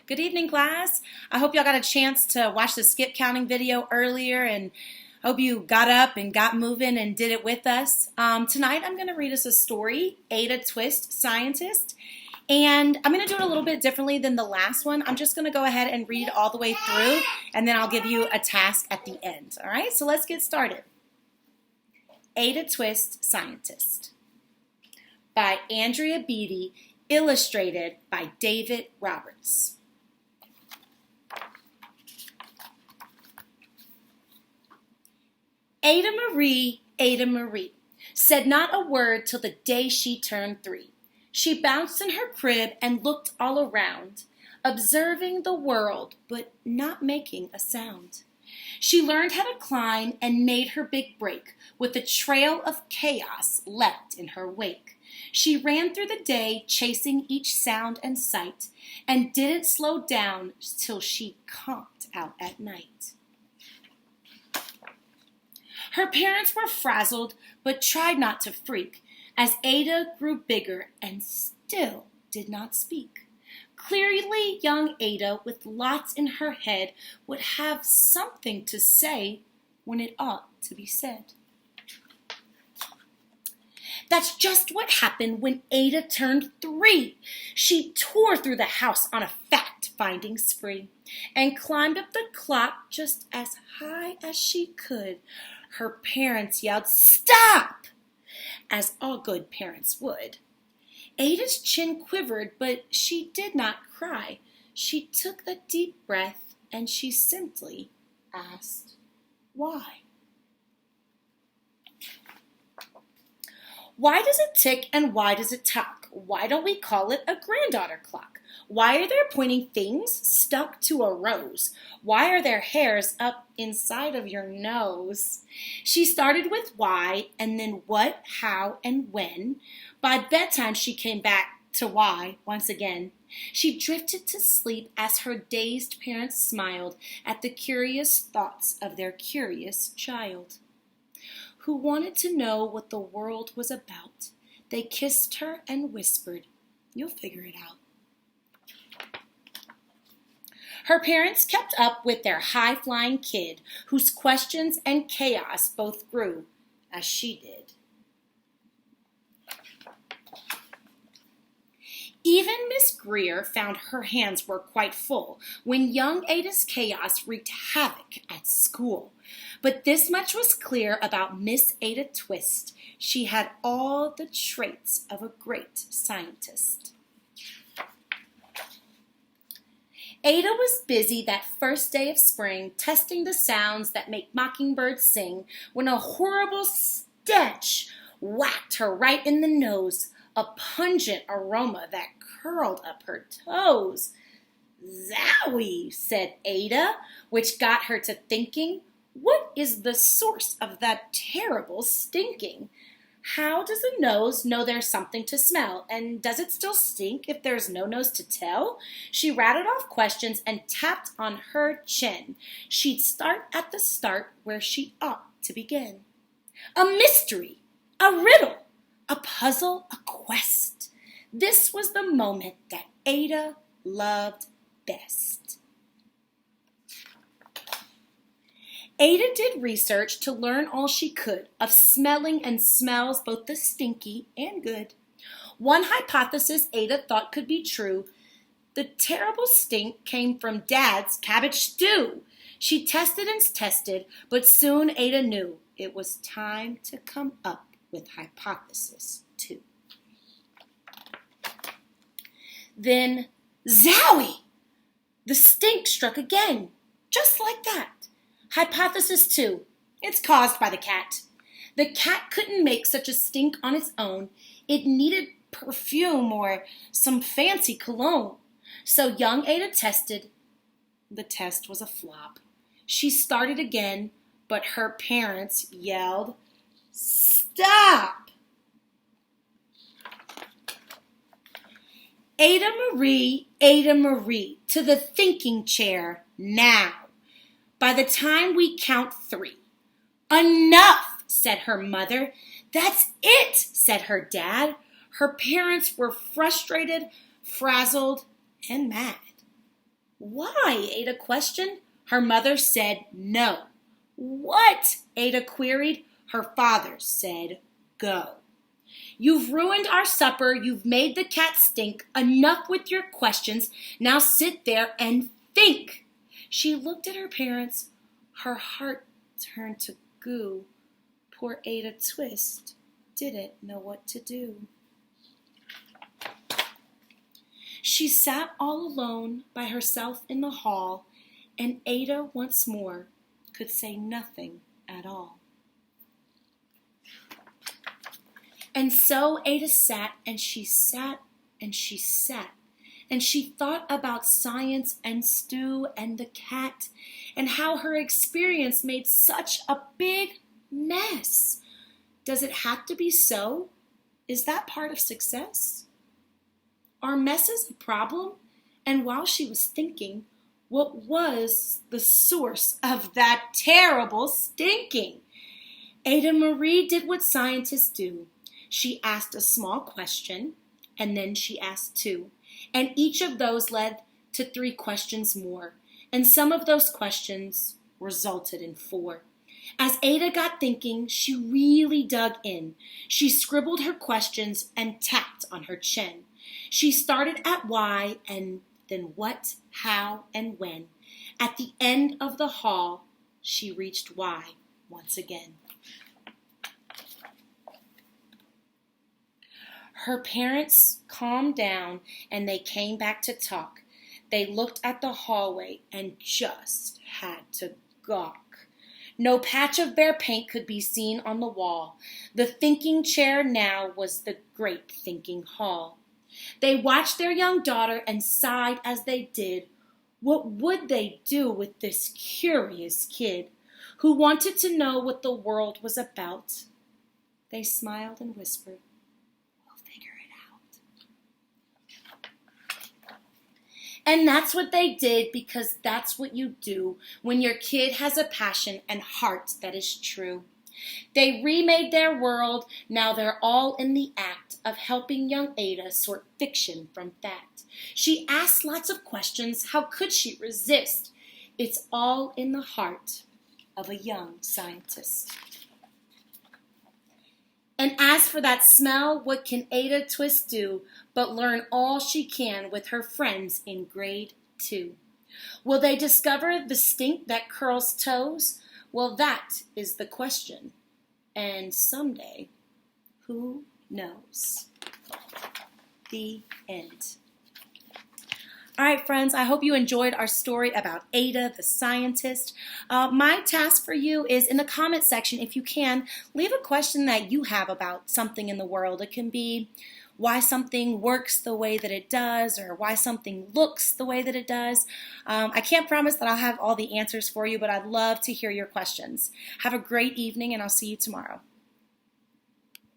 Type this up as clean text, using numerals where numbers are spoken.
Good evening, class. I hope y'all got a chance to watch the skip counting video earlier, and hope you got up and got moving and did it with us. Tonight I'm going to read us a story, Ada Twist, Scientist, and I'm going to do it a little bit differently than the last one. I'm just going to go ahead and read all the way through, and then I'll give you a task at the end. All right, so let's get started. Ada Twist, Scientist by Andrea Beatty, illustrated by David Roberts. Ada Marie, said not a word till the day she turned 3. She bounced in her crib and looked all around, observing the world, but not making a sound. She learned how to climb and made her big break, with a trail of chaos left in her wake. She ran through the day, chasing each sound and sight, and didn't slow down till she camped out at night. Her parents were frazzled, but tried not to freak, as Ada grew bigger and still did not speak. Clearly, young Ada, with lots in her head, would have something to say when it ought to be said. That's just what happened when Ada turned 3. She tore through the house on a fact-finding spree and climbed up the clock just as high as she could. Her parents yelled, "Stop!" as all good parents would. Ada's chin quivered, but she did not cry. She took a deep breath and she simply asked, "Why?" Why does it tick and why does it talk? Why don't we call it a granddaughter clock? Why are there pointing things stuck to a rose? Why are there hairs up inside of your nose? She started with why, and then what, how, and when. By bedtime, she came back to why once again. She drifted to sleep as her dazed parents smiled at the curious thoughts of their curious child, who wanted to know what the world was about. They kissed her and whispered, "You'll figure it out." Her parents kept up with their high-flying kid, whose questions and chaos both grew as she did. Even Miss Greer found her hands were quite full when young Ada's chaos wreaked havoc at school. But this much was clear about Miss Ada Twist. She had all the traits of a great scientist. Ada was busy that first day of spring testing the sounds that make mockingbirds sing when a horrible stench whacked her right in the nose, a pungent aroma that curled up her toes. "Zowie," said Ada, which got her to thinking, what is the source of that terrible stinking? How does a nose know there's something to smell? And does it still stink if there's no nose to tell? She rattled off questions and tapped on her chin. She'd start at the start where she ought to begin. A mystery, a riddle, a puzzle, a quest. This was the moment that Ada loved best. Ada did research to learn all she could of smelling and smells, both the stinky and good. One hypothesis Ada thought could be true. The terrible stink came from Dad's cabbage stew. She tested and tested, but soon Ada knew it was time to come up with hypothesis 2. Then, zowie! The stink struck again, just like that. Hypothesis 2, it's caused by the cat. The cat couldn't make such a stink on its own. It needed perfume or some fancy cologne. So young Ada tested. The test was a flop. She started again, but her parents yelled, "Stop!" Ada Marie, to the thinking chair now. By the time we count 3. "Enough," said her mother. "That's it," said her dad. Her parents were frustrated, frazzled, and mad. Why? Ada questioned. Her mother said no. What? Ada queried. Her father said go. You've ruined our supper. You've made the cat stink. Enough with your questions. Now sit there and think. She looked at her parents. Her heart turned to goo. Poor Ada Twist didn't know what to do. She sat all alone by herself in the hall, and Ada once more could say nothing at all. And so Ada sat, and she sat, and she sat, and she thought about science and Stu and the cat, and how her experience made such a big mess. Does it have to be so? Is that part of success? Are messes a problem? And while she was thinking, what was the source of that terrible stinking? Ada Marie did what scientists do. She asked a small question, and then she asked two. And each of those led to 3 questions more. And some of those questions resulted in 4. As Ada got thinking, she really dug in. She scribbled her questions and tapped on her chin. She started at why, and then what, how, and when. At the end of the hall, she reached why once again. Her parents calmed down and they came back to talk. They looked at the hallway and just had to gawk. No patch of bare paint could be seen on the wall. The thinking chair now was the great thinking hall. They watched their young daughter and sighed as they did. What would they do with this curious kid who wanted to know what the world was about? They smiled and whispered, "We'll figure it out." And that's what they did, because that's what you do when your kid has a passion and heart that is true. They remade their world. Now they're all in the act of helping young Ada sort fiction from fact. She asked lots of questions. How could she resist? It's all in the heart of a young scientist. And as for that smell, what can Ada Twist do but learn all she can with her friends in grade 2? Will they discover the stink that curls toes? Well, that is the question. And someday, who knows? The end. All right, friends, I hope you enjoyed our story about Ada the scientist. My task for you is in the comment section, if you can, leave a question that you have about something in the world. It can be why something works the way that it does, or why something looks the way that it does. I can't promise that I'll have all the answers for you, but I'd love to hear your questions. Have a great evening, and I'll see you tomorrow.